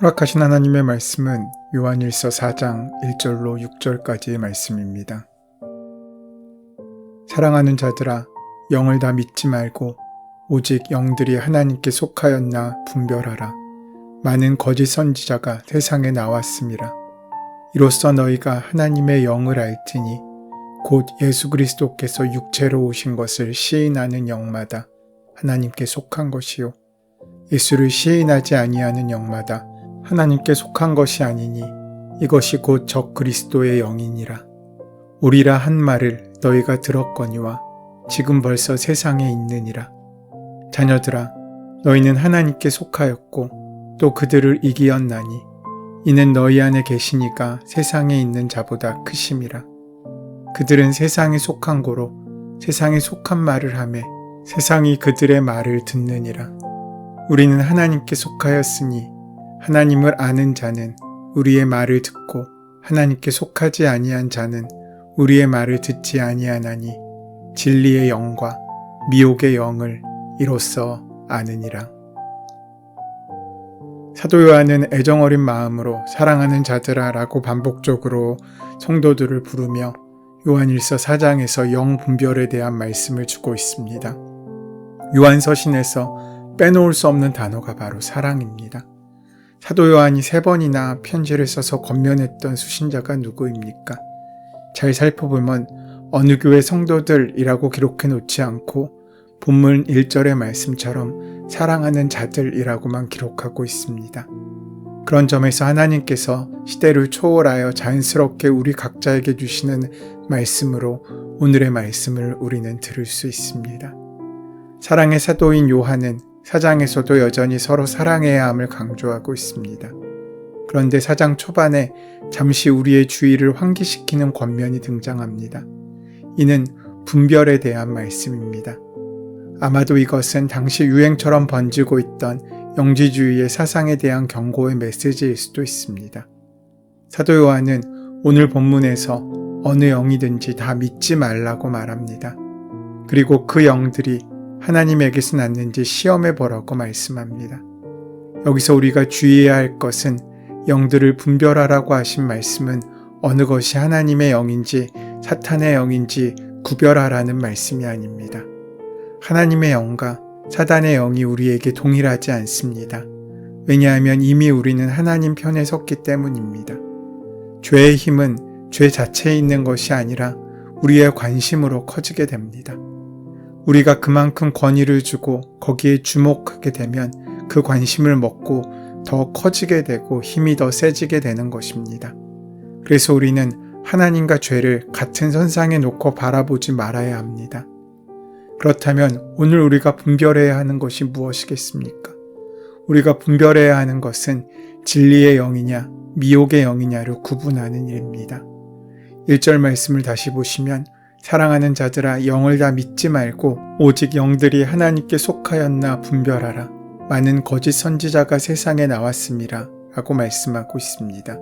허락하신 하나님의 말씀은 요한일서 4장 1절로 6절까지의 말씀입니다. 사랑하는 자들아, 영을 다 믿지 말고 오직 영들이 하나님께 속하였나 분별하라. 많은 거짓 선지자가 세상에 나왔음이라. 이로써 너희가 하나님의 영을 알지니 곧 예수 그리스도께서 육체로 오신 것을 시인하는 영마다 하나님께 속한 것이요 예수를 시인하지 아니하는 영마다 하나님께 속한 것이 아니니 이것이 곧 적 그리스도의 영이니라. 오리라 한 말을 너희가 들었거니와 지금 벌써 세상에 있느니라. 자녀들아, 너희는 하나님께 속하였고 또 그들을 이기었나니 이는 너희 안에 계시니가 세상에 있는 자보다 크심이라. 그들은 세상에 속한 고로 세상에 속한 말을 하매 세상이 그들의 말을 듣느니라. 우리는 하나님께 속하였으니 하나님을 아는 자는 우리의 말을 듣고 하나님께 속하지 아니한 자는 우리의 말을 듣지 아니하나니 진리의 영과 미혹의 영을 이로써 아느니라. 사도 요한은 애정어린 마음으로 사랑하는 자들아 라고 반복적으로 성도들을 부르며 요한일서 4장에서 영 분별에 대한 말씀을 주고 있습니다. 요한서신에서 빼놓을 수 없는 단어가 바로 사랑입니다. 사도 요한이 3번이나 편지를 써서 권면했던 수신자가 누구입니까? 잘 살펴보면 어느 교회 성도들이라고 기록해 놓지 않고 본문 1절의 말씀처럼 사랑하는 자들이라고만 기록하고 있습니다. 그런 점에서 하나님께서 시대를 초월하여 자연스럽게 우리 각자에게 주시는 말씀으로 오늘의 말씀을 우리는 들을 수 있습니다. 사랑의 사도인 요한은 4장에서도 여전히 서로 사랑해야 함을 강조하고 있습니다. 그런데 4장 초반에 잠시 우리의 주의를 환기시키는 권면이 등장합니다. 이는 분별에 대한 말씀입니다. 아마도 이것은 당시 유행처럼 번지고 있던 영지주의의 사상에 대한 경고의 메시지일 수도 있습니다. 사도 요한은 오늘 본문에서 어느 영이든지 다 믿지 말라고 말합니다. 그리고 그 영들이 하나님에게서 났는지 시험해 보라고 말씀합니다. 여기서 우리가 주의해야 할 것은 영들을 분별하라고 하신 말씀은 어느 것이 하나님의 영인지 사탄의 영인지 구별하라는 말씀이 아닙니다. 하나님의 영과 사단의 영이 우리에게 동일하지 않습니다. 왜냐하면 이미 우리는 하나님 편에 섰기 때문입니다. 죄의 힘은 죄 자체에 있는 것이 아니라 우리의 관심으로 커지게 됩니다. 우리가 그만큼 권위를 주고 거기에 주목하게 되면 그 관심을 먹고 더 커지게 되고 힘이 더 세지게 되는 것입니다. 그래서 우리는 하나님과 죄를 같은 선상에 놓고 바라보지 말아야 합니다. 그렇다면 오늘 우리가 분별해야 하는 것이 무엇이겠습니까? 우리가 분별해야 하는 것은 진리의 영이냐 미혹의 영이냐를 구분하는 일입니다. 1절 말씀을 다시 보시면 사랑하는 자들아, 영을 다 믿지 말고 오직 영들이 하나님께 속하였나 분별하라. 많은 거짓 선지자가 세상에 나왔음이라 라고 말씀하고 있습니다.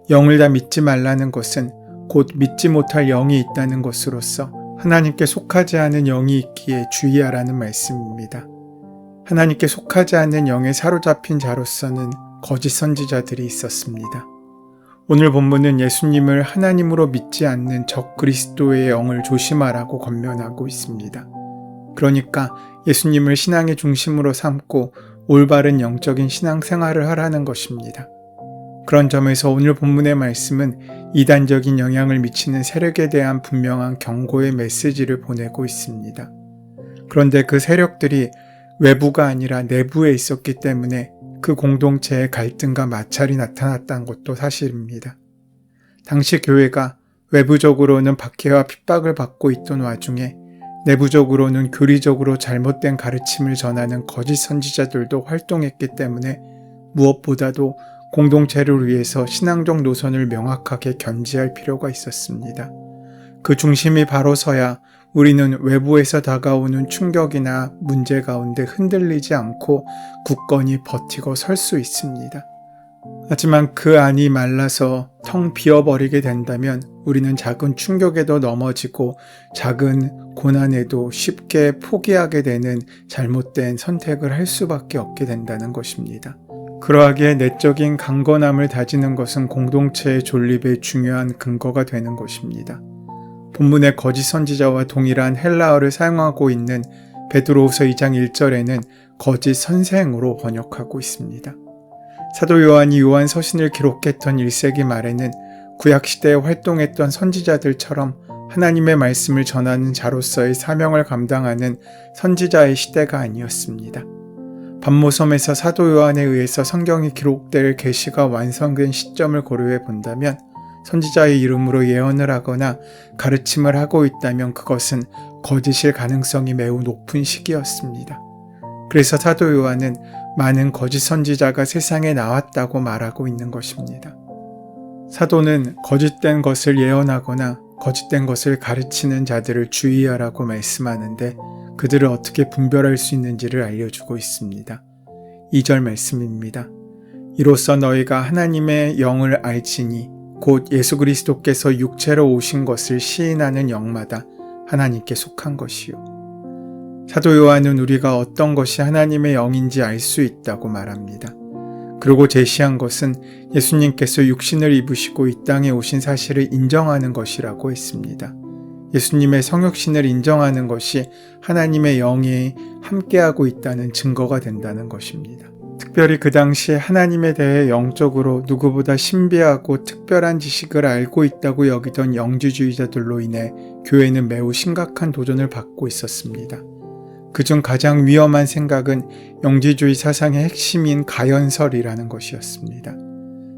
영을 다 믿지 말라는 것은 곧 믿지 못할 영이 있다는 것으로서 하나님께 속하지 않은 영이 있기에 주의하라는 말씀입니다. 하나님께 속하지 않는 영에 사로잡힌 자로서는 거짓 선지자들이 있었습니다. 오늘 본문은 예수님을 하나님으로 믿지 않는 적 그리스도의 영을 조심하라고 권면하고 있습니다. 그러니까 예수님을 신앙의 중심으로 삼고 올바른 영적인 신앙생활을 하라는 것입니다. 그런 점에서 오늘 본문의 말씀은 이단적인 영향을 미치는 세력에 대한 분명한 경고의 메시지를 보내고 있습니다. 그런데 그 세력들이 외부가 아니라 내부에 있었기 때문에 그 공동체에 갈등과 마찰이 나타났다는 것도 사실입니다. 당시 교회가 외부적으로는 박해와 핍박을 받고 있던 와중에 내부적으로는 교리적으로 잘못된 가르침을 전하는 거짓 선지자들도 활동했기 때문에 무엇보다도 공동체를 위해서 신앙적 노선을 명확하게 견지할 필요가 있었습니다. 그 중심이 바로 서야 우리는 외부에서 다가오는 충격이나 문제 가운데 흔들리지 않고 굳건히 버티고 설 수 있습니다. 하지만 그 안이 말라서 텅 비어버리게 된다면 우리는 작은 충격에도 넘어지고 작은 고난에도 쉽게 포기하게 되는 잘못된 선택을 할 수밖에 없게 된다는 것입니다. 그러하기에 내적인 강건함을 다지는 것은 공동체의 존립의 중요한 근거가 되는 것입니다. 본문의 거짓 선지자와 동일한 헬라어를 사용하고 있는 베드로후서 2장 1절에는 거짓 선생으로 번역하고 있습니다. 사도 요한이 요한 서신을 기록했던 1세기 말에는 구약시대에 활동했던 선지자들처럼 하나님의 말씀을 전하는 자로서의 사명을 감당하는 선지자의 시대가 아니었습니다. 반모섬에서 사도 요한에 의해서 성경이 기록될 계시가 완성된 시점을 고려해 본다면 선지자의 이름으로 예언을 하거나 가르침을 하고 있다면 그것은 거짓일 가능성이 매우 높은 시기였습니다. 그래서 사도 요한은 많은 거짓 선지자가 세상에 나왔다고 말하고 있는 것입니다. 사도는 거짓된 것을 예언하거나 거짓된 것을 가르치는 자들을 주의하라고 말씀하는데 그들을 어떻게 분별할 수 있는지를 알려주고 있습니다. 2절 말씀입니다. 이로써 너희가 하나님의 영을 알지니 곧 예수 그리스도께서 육체로 오신 것을 시인하는 영마다 하나님께 속한 것이요. 사도 요한은 우리가 어떤 것이 하나님의 영인지 알 수 있다고 말합니다. 그리고 제시한 것은 예수님께서 육신을 입으시고 이 땅에 오신 사실을 인정하는 것이라고 했습니다. 예수님의 성육신을 인정하는 것이 하나님의 영이 함께하고 있다는 증거가 된다는 것입니다. 특별히 그 당시에 하나님에 대해 영적으로 누구보다 신비하고 특별한 지식을 알고 있다고 여기던 영지주의자들로 인해 교회는 매우 심각한 도전을 받고 있었습니다. 그중 가장 위험한 생각은 영지주의 사상의 핵심인 가연설이라는 것이었습니다.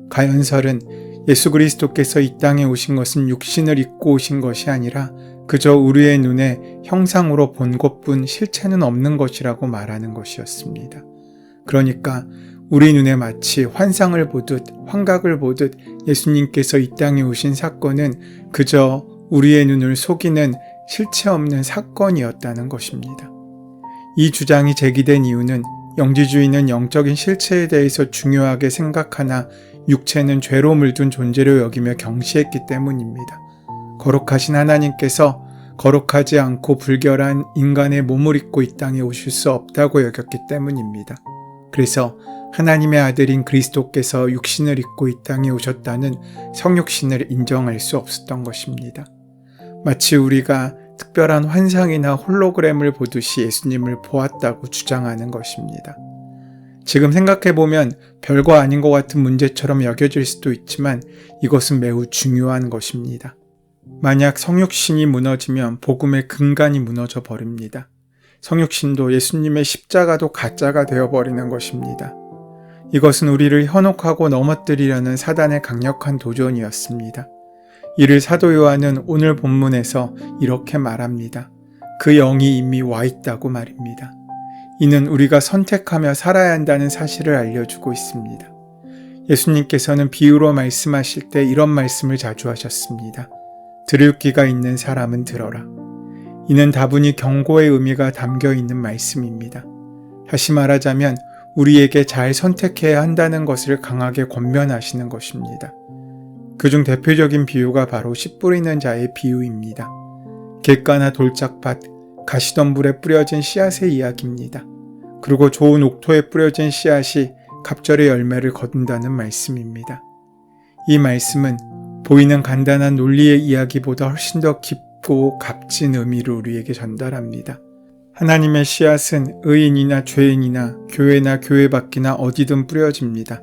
가연설은 예수 그리스도께서 이 땅에 오신 것은 육신을 입고 오신 것이 아니라 그저 우리의 눈에 형상으로 본 것뿐 실체는 없는 것이라고 말하는 것이었습니다. 그러니까 우리 눈에 마치 환상을 보듯 환각을 보듯 예수님께서 이 땅에 오신 사건은 그저 우리의 눈을 속이는 실체 없는 사건이었다는 것입니다. 이 주장이 제기된 이유는 영지주의는 영적인 실체에 대해서 중요하게 생각하나 육체는 죄로 물든 존재로 여기며 경시했기 때문입니다. 거룩하신 하나님께서 거룩하지 않고 불결한 인간의 몸을 입고 이 땅에 오실 수 없다고 여겼기 때문입니다. 그래서 하나님의 아들인 그리스도께서 육신을 입고 이 땅에 오셨다는 성육신을 인정할 수 없었던 것입니다. 마치 우리가 특별한 환상이나 홀로그램을 보듯이 예수님을 보았다고 주장하는 것입니다. 지금 생각해보면 별거 아닌 것 같은 문제처럼 여겨질 수도 있지만 이것은 매우 중요한 것입니다. 만약 성육신이 무너지면 복음의 근간이 무너져 버립니다. 성육신도 예수님의 십자가도 가짜가 되어버리는 것입니다. 이것은 우리를 현혹하고 넘어뜨리려는 사단의 강력한 도전이었습니다. 이를 사도 요한은 오늘 본문에서 이렇게 말합니다. 그 영이 이미 와 있다고 말입니다. 이는 우리가 선택하며 살아야 한다는 사실을 알려주고 있습니다. 예수님께서는 비유로 말씀하실 때 이런 말씀을 자주 하셨습니다. 들을 귀가 있는 사람은 들어라. 이는 다분히 경고의 의미가 담겨 있는 말씀입니다. 다시 말하자면 우리에게 잘 선택해야 한다는 것을 강하게 권면하시는 것입니다. 그중 대표적인 비유가 바로 씨 뿌리는 자의 비유입니다. 길가나 돌짝밭, 가시덤불에 뿌려진 씨앗의 이야기입니다. 그리고 좋은 옥토에 뿌려진 씨앗이 갑절의 열매를 거둔다는 말씀입니다. 이 말씀은 보이는 간단한 논리의 이야기보다 훨씬 더 깊고 값진 의미를 우리에게 전달합니다. 하나님의 씨앗은 의인이나 죄인이나 교회나 교회 밖이나 어디든 뿌려집니다.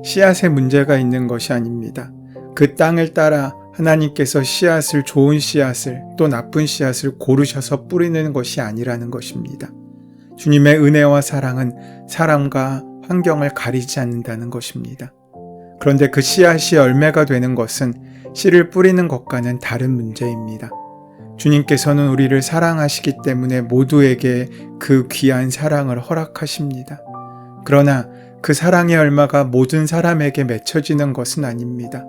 씨앗에 문제가 있는 것이 아닙니다. 그 땅을 따라 하나님께서 씨앗을 좋은 씨앗을 또 나쁜 씨앗을 고르셔서 뿌리는 것이 아니라는 것입니다. 주님의 은혜와 사랑은 사람과 환경을 가리지 않는다는 것입니다. 그런데 그 씨앗이 열매가 되는 것은 씨를 뿌리는 것과는 다른 문제입니다. 주님께서는 우리를 사랑하시기 때문에 모두에게 그 귀한 사랑을 허락하십니다. 그러나 그 사랑의 얼마가 모든 사람에게 맺혀지는 것은 아닙니다.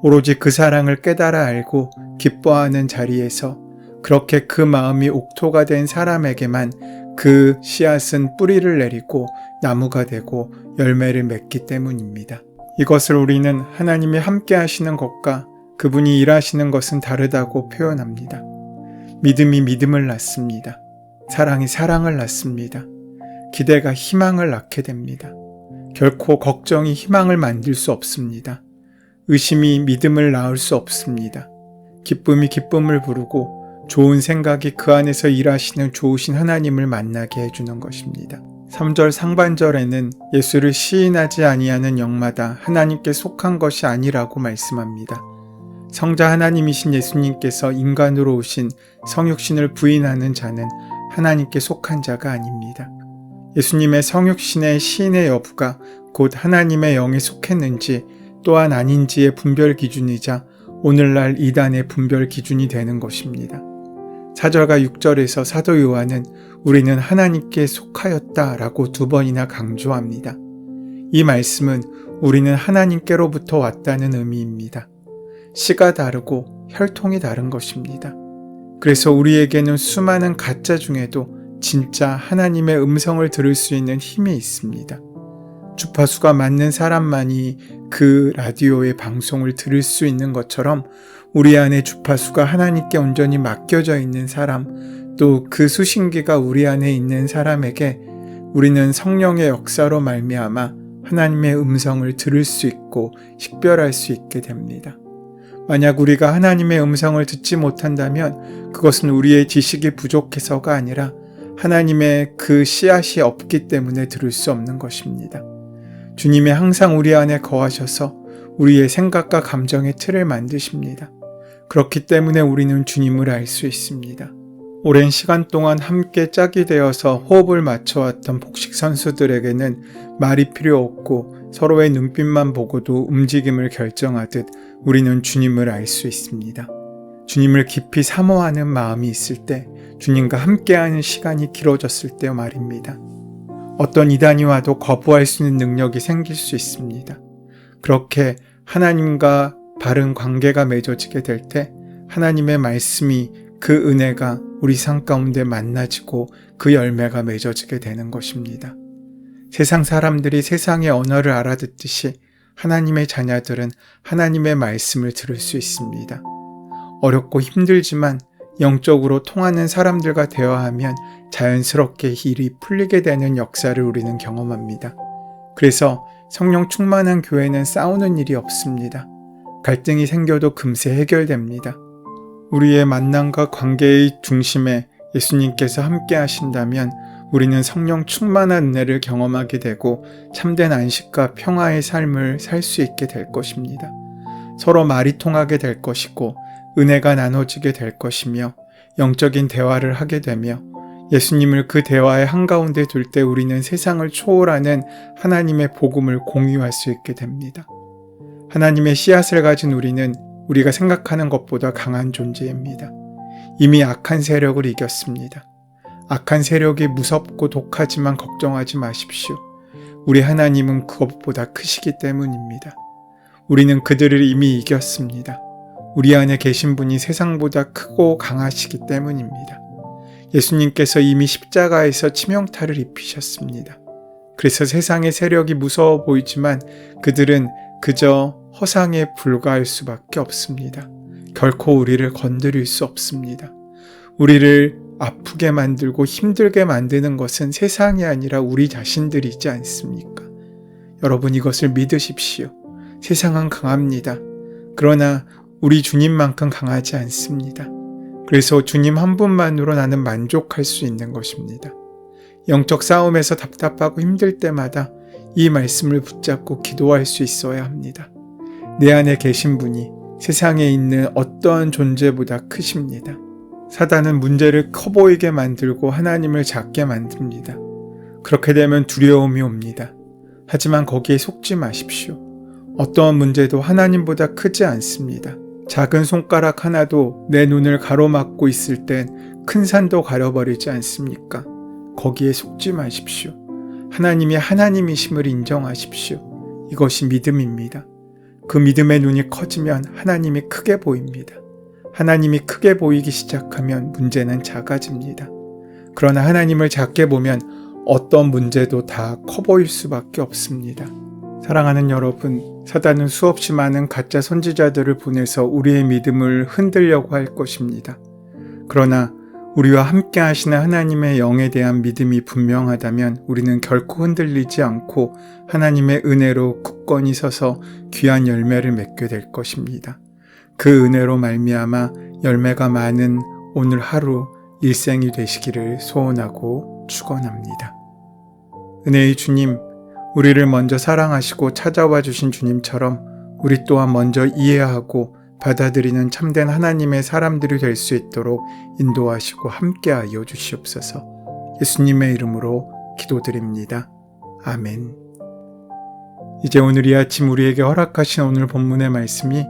오로지 그 사랑을 깨달아 알고 기뻐하는 자리에서 그렇게 그 마음이 옥토가 된 사람에게만 그 씨앗은 뿌리를 내리고 나무가 되고 열매를 맺기 때문입니다. 이것을 우리는 하나님이 함께 하시는 것과 그분이 일하시는 것은 다르다고 표현합니다. 믿음이 믿음을 낳습니다. 사랑이 사랑을 낳습니다. 기대가 희망을 낳게 됩니다. 결코 걱정이 희망을 만들 수 없습니다. 의심이 믿음을 낳을 수 없습니다. 기쁨이 기쁨을 부르고 좋은 생각이 그 안에서 일하시는 좋으신 하나님을 만나게 해주는 것입니다. 3절 상반절에는 예수를 시인하지 아니하는 영마다 하나님께 속한 것이 아니라고 말씀합니다. 성자 하나님이신 예수님께서 인간으로 오신 성육신을 부인하는 자는 하나님께 속한 자가 아닙니다. 예수님의 성육신의 시인의 여부가 곧 하나님의 영에 속했는지 또한 아닌지의 분별 기준이자 오늘날 이단의 분별 기준이 되는 것입니다. 4절과 6절에서 사도 요한은 우리는 하나님께 속하였다라고 2번이나 강조합니다. 이 말씀은 우리는 하나님께로부터 왔다는 의미입니다. 씨가 다르고 혈통이 다른 것입니다. 그래서 우리에게는 수많은 가짜 중에도 진짜 하나님의 음성을 들을 수 있는 힘이 있습니다. 주파수가 맞는 사람만이 그 라디오의 방송을 들을 수 있는 것처럼 우리 안에 주파수가 하나님께 온전히 맡겨져 있는 사람, 또 그 수신기가 우리 안에 있는 사람에게 우리는 성령의 역사로 말미암아 하나님의 음성을 들을 수 있고 식별할 수 있게 됩니다. 만약 우리가 하나님의 음성을 듣지 못한다면 그것은 우리의 지식이 부족해서가 아니라 하나님의 그 씨앗이 없기 때문에 들을 수 없는 것입니다. 주님이 항상 우리 안에 거하셔서 우리의 생각과 감정의 틀을 만드십니다. 그렇기 때문에 우리는 주님을 알 수 있습니다. 오랜 시간 동안 함께 짝이 되어서 호흡을 맞춰왔던 복식 선수들에게는 말이 필요 없고 서로의 눈빛만 보고도 움직임을 결정하듯 우리는 주님을 알 수 있습니다. 주님을 깊이 사모하는 마음이 있을 때, 주님과 함께하는 시간이 길어졌을 때 말입니다. 어떤 이단이 와도 거부할 수 있는 능력이 생길 수 있습니다. 그렇게 하나님과 바른 관계가 맺어지게 될 때 하나님의 말씀이 그 은혜가 우리 삶 가운데 만나지고 그 열매가 맺어지게 되는 것입니다. 세상 사람들이 세상의 언어를 알아듣듯이 하나님의 자녀들은 하나님의 말씀을 들을 수 있습니다. 어렵고 힘들지만 영적으로 통하는 사람들과 대화하면 자연스럽게 일이 풀리게 되는 역사를 우리는 경험합니다. 그래서 성령 충만한 교회는 싸우는 일이 없습니다. 갈등이 생겨도 금세 해결됩니다. 우리의 만남과 관계의 중심에 예수님께서 함께 하신다면 우리는 성령 충만한 은혜를 경험하게 되고 참된 안식과 평화의 삶을 살 수 있게 될 것입니다. 서로 말이 통하게 될 것이고 은혜가 나눠지게 될 것이며 영적인 대화를 하게 되며 예수님을 그 대화의 한가운데 둘 때 우리는 세상을 초월하는 하나님의 복음을 공유할 수 있게 됩니다. 하나님의 씨앗을 가진 우리는 우리가 생각하는 것보다 강한 존재입니다. 이미 악한 세력을 이겼습니다. 악한 세력이 무섭고 독하지만 걱정하지 마십시오. 우리 하나님은 그것보다 크시기 때문입니다. 우리는 그들을 이미 이겼습니다. 우리 안에 계신 분이 세상보다 크고 강하시기 때문입니다. 예수님께서 이미 십자가에서 치명타를 입히셨습니다. 그래서 세상의 세력이 무서워 보이지만 그들은 그저 허상에 불과할 수밖에 없습니다. 결코 우리를 건드릴 수 없습니다. 우리를 아프게 만들고 힘들게 만드는 것은 세상이 아니라 우리 자신들이지 않습니까? 여러분 이것을 믿으십시오. 세상은 강합니다. 그러나 우리 주님만큼 강하지 않습니다. 그래서 주님 한 분만으로 나는 만족할 수 있는 것입니다. 영적 싸움에서 답답하고 힘들 때마다 이 말씀을 붙잡고 기도할 수 있어야 합니다. 내 안에 계신 분이 세상에 있는 어떠한 존재보다 크십니다. 사단은 문제를 커 보이게 만들고 하나님을 작게 만듭니다. 그렇게 되면 두려움이 옵니다. 하지만 거기에 속지 마십시오. 어떠한 문제도 하나님보다 크지 않습니다. 작은 손가락 하나도 내 눈을 가로막고 있을 땐 큰 산도 가려버리지 않습니까? 거기에 속지 마십시오. 하나님이 하나님이심을 인정하십시오. 이것이 믿음입니다. 그 믿음의 눈이 커지면 하나님이 크게 보입니다. 하나님이 크게 보이기 시작하면 문제는 작아집니다. 그러나 하나님을 작게 보면 어떤 문제도 다 커 보일 수밖에 없습니다. 사랑하는 여러분, 사단은 수없이 많은 가짜 선지자들을 보내서 우리의 믿음을 흔들려고 할 것입니다. 그러나 우리와 함께 하시는 하나님의 영에 대한 믿음이 분명하다면 우리는 결코 흔들리지 않고 하나님의 은혜로 굳건히 서서 귀한 열매를 맺게 될 것입니다. 그 은혜로 말미암아 열매가 많은 오늘 하루 일생이 되시기를 소원하고 축원합니다. 은혜의 주님, 우리를 먼저 사랑하시고 찾아와 주신 주님처럼 우리 또한 먼저 이해하고 받아들이는 참된 하나님의 사람들이 될 수 있도록 인도하시고 함께하여 주시옵소서. 예수님의 이름으로 기도드립니다. 아멘. 이제 오늘 이 아침 우리에게 허락하신 오늘 본문의 말씀이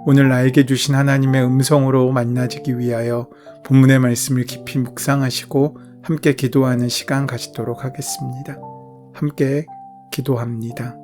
오늘 나에게 주신 하나님의 음성으로 만나지기 위하여 본문의 말씀을 깊이 묵상하시고 함께 기도하는 시간 가지도록 하겠습니다. 함께 기도합니다.